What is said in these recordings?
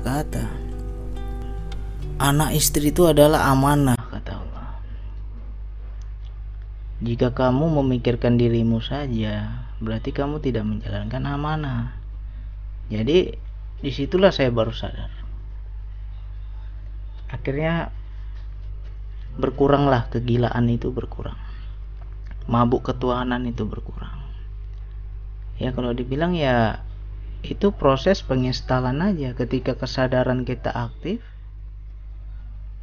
berkata, anak istri itu adalah amanah, kata Allah. Jika kamu memikirkan dirimu saja, berarti kamu tidak menjalankan amanah. Jadi disitulah saya baru sadar. Akhirnya berkuranglah kegilaan itu, berkurang. Mabuk ketuhanan itu berkurang. Ya kalau dibilang ya itu proses penginstalan aja. Ketika kesadaran kita aktif,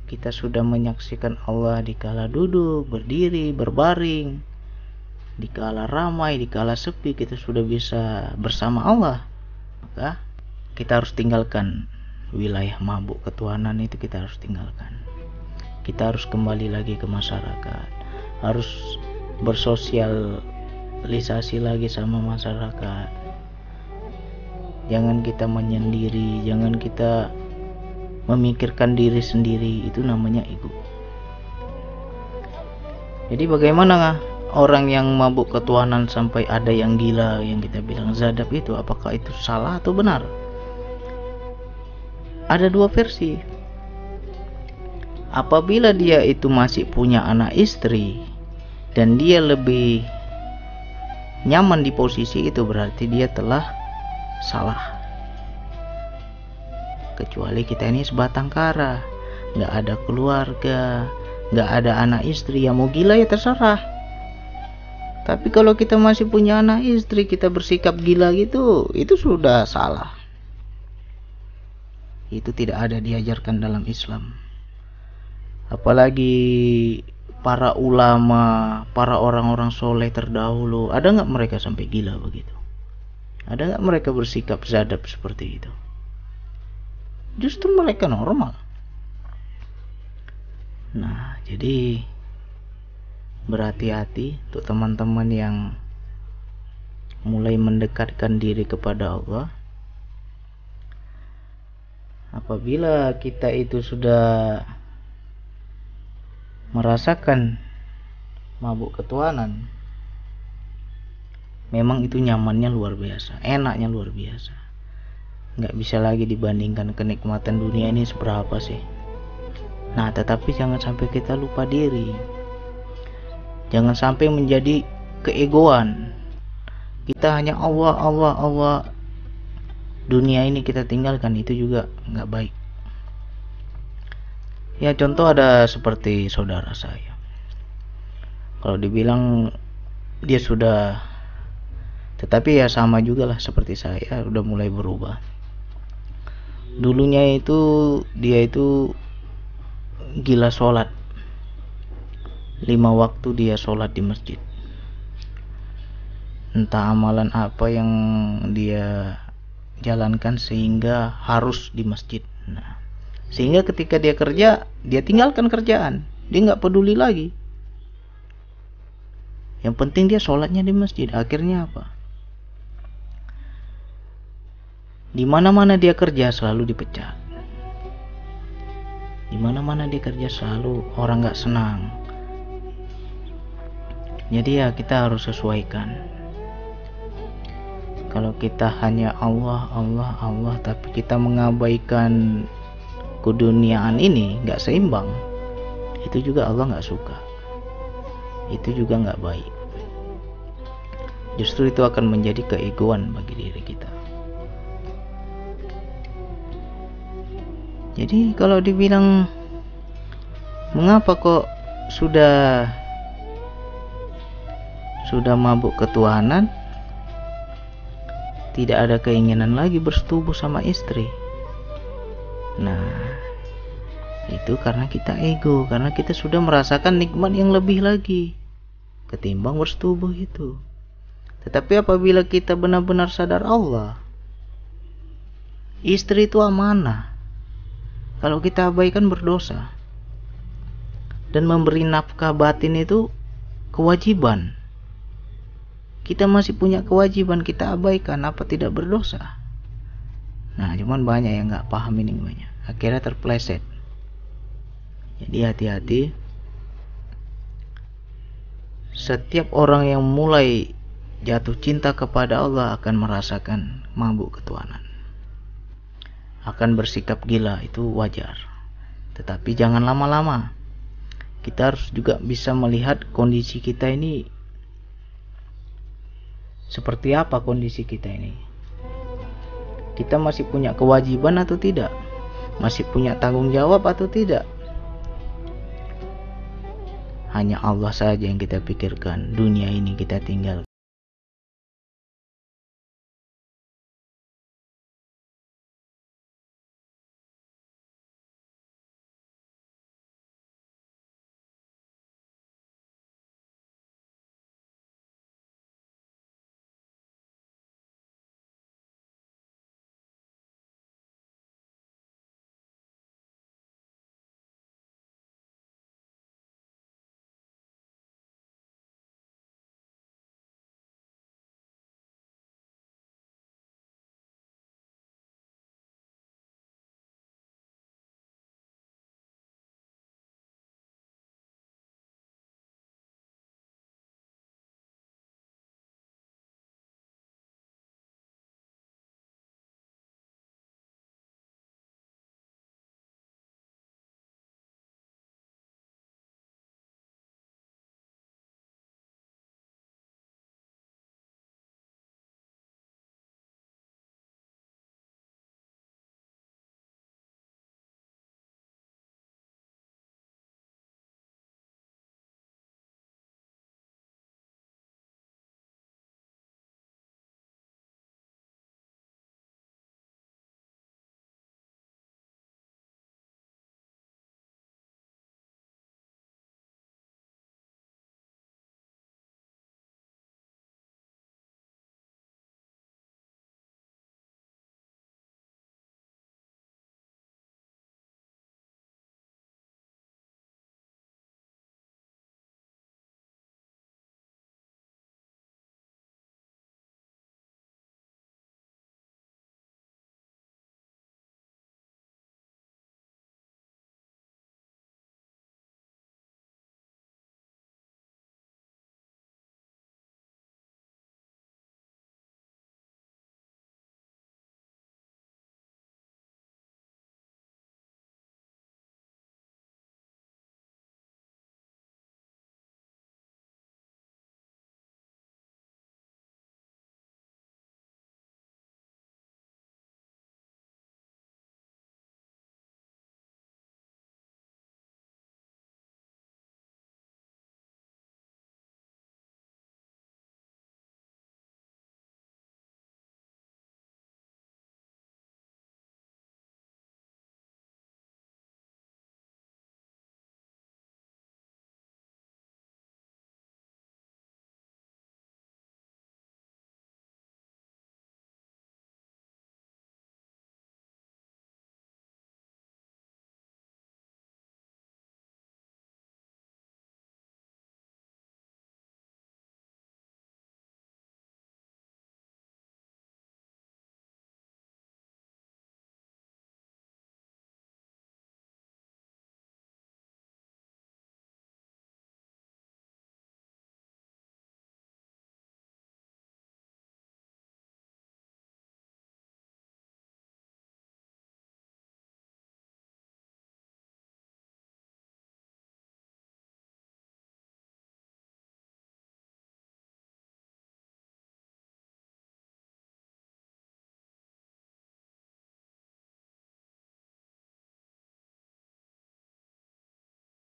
kita sudah menyaksikan Allah dikala duduk, berdiri, berbaring, dikala ramai, dikala sepi, kita sudah bisa bersama Allah. Maka kita harus tinggalkan wilayah mabuk ketuhanan itu, kita harus tinggalkan. Kita harus kembali lagi ke masyarakat, harus bersosialisasi lagi sama masyarakat. Jangan kita menyendiri, jangan kita memikirkan diri sendiri, itu namanya ego. Jadi bagaimana orang yang mabuk ketuhanan sampai ada yang gila, yang kita bilang zadab itu, apakah itu salah atau benar? Ada dua versi. Apabila dia itu masih punya anak istri dan dia lebih nyaman di posisi itu, berarti dia telah salah. Kecuali kita ini sebatang kara, nggak ada keluarga, nggak ada anak istri, ya mau gila ya terserah. Tapi kalau kita masih punya anak istri, kita bersikap gila gitu, itu sudah salah. Itu tidak ada diajarkan dalam Islam. Apalagi para ulama, para orang-orang soleh terdahulu, ada nggak mereka sampai gila begitu? Ada nggak mereka bersikap zadab seperti itu? Justru mereka normal. Nah, jadi berhati-hati untuk teman-teman yang mulai mendekatkan diri kepada Allah. Apabila kita itu sudah merasakan mabuk ketuhanan, memang itu nyamannya luar biasa, enaknya luar biasa. Nggak bisa lagi dibandingkan kenikmatan dunia ini seberapa sih. Nah, tetapi jangan sampai kita lupa diri. Jangan sampai menjadi keegoan. Kita hanya Allah, Allah, Allah. Dunia ini kita tinggalkan, itu juga nggak baik. Ya contoh ada seperti saudara saya. Kalau dibilang dia sudah, tetapi ya sama juga lah seperti saya, udah mulai berubah. Dulunya itu dia itu gila sholat, 5 waktu dia sholat di masjid. Entah amalan apa yang dia jalankan sehingga harus di masjid. Nah, sehingga ketika dia kerja, dia tinggalkan kerjaan, dia nggak peduli lagi. Yang penting dia sholatnya di masjid. Akhirnya apa? Di mana-mana dia kerja selalu dipecat. Di mana-mana dia kerja selalu orang nggak senang. Jadi ya kita harus sesuaikan. Kalau kita hanya Allah, Allah, Allah, tapi kita mengabaikan keduniaan ini, nggak seimbang, itu juga Allah nggak suka. Itu juga nggak baik. Justru itu akan menjadi keegoan bagi diri kita. Jadi kalau dibilang mengapa kok sudah mabuk ketuhanan, tidak ada keinginan lagi bersetubuh sama istri. Nah, itu karena kita ego, karena kita sudah merasakan nikmat yang lebih lagi ketimbang bersetubuh itu. Tetapi apabila kita benar-benar sadar Allah, istri itu amanah. Kalau kita abaikan berdosa. Dan memberi nafkah batin itu kewajiban. Kita masih punya kewajiban, kita abaikan, apa tidak berdosa? Nah, cuman banyak yang nggak paham ini banyak. Akhirnya terpleset. Jadi hati-hati. Setiap orang yang mulai jatuh cinta kepada Allah akan merasakan mabuk ketuhanan. akan bersikap gila, itu wajar. Tetapi jangan lama-lama. Kita harus juga bisa melihat kondisi kita ini seperti apa kondisi kita ini. Kita masih punya kewajiban atau tidak? Masih punya tanggung jawab atau tidak? Hanya Allah saja yang kita pikirkan. Dunia ini kita tinggal.